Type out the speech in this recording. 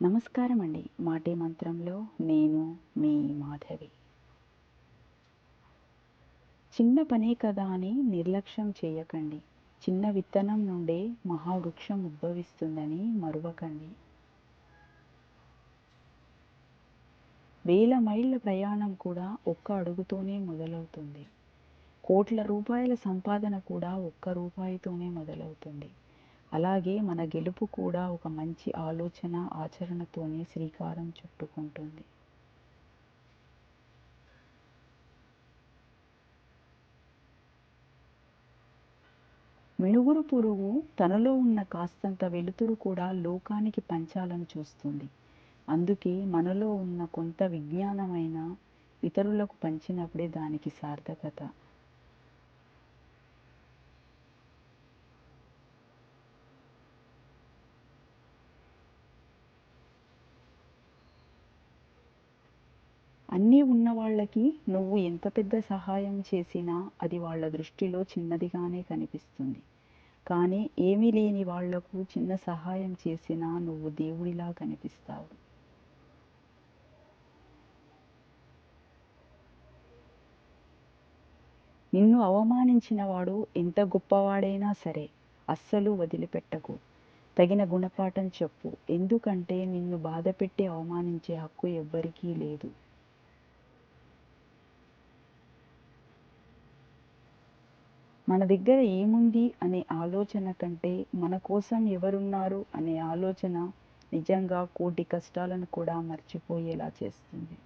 నమస్కారం అండి. మాటే మంత్రంలో నేను మీ మాధవి. చిన్న పనే కదా అని నిర్లక్ష్యం చేయకండి. చిన్న విత్తనం నుండే మహావృక్షం ఉద్భవిస్తుందని మరువకండి. వేల మైళ్ళ ప్రయాణం కూడా ఒక్క అడుగుతోనే మొదలవుతుంది. కోట్ల రూపాయల సంపాదన కూడా ఒక్క రూపాయితోనే మొదలవుతుంది. అలాగే మన గెలుపు కూడా ఒక మంచి ఆలోచన, ఆచరణతోనే శ్రీకారం చుట్టుకుంటుంది. మిణుగురు పురుగు తనలో ఉన్న కాస్తంత వెలుతురు కూడా లోకానికి పంచాలని చూస్తుంది. అందుకే మనలో ఉన్న కొంత విజ్ఞానమైన ఇతరులకు పంచినప్పుడే దానికి సార్థకత. అన్నీ ఉన్నవాళ్ళకి నువ్వు ఎంత పెద్ద సహాయం చేసినా అది వాళ్ళ దృష్టిలో చిన్నదిగానే కనిపిస్తుంది. కానీ ఏమీ లేని వాళ్లకు చిన్న సహాయం చేసినా నువ్వు దేవుడిలా కనిపిస్తావు. నిన్ను అవమానించిన వాడు ఎంత గొప్పవాడైనా సరే అస్సలు వదిలిపెట్టకు. తగిన గుణపాఠం చెప్పు. ఎందుకంటే నిన్ను బాధపెట్టి అవమానించే హక్కు ఎవ్వరికీ లేదు. మన దగ్గర ఏముంది అనే ఆలోచన కంటే మన కోసం ఎవరున్నారు అనే ఆలోచన నిజంగా కోటి కష్టాలను కూడా మర్చిపోయేలా చేస్తుంది.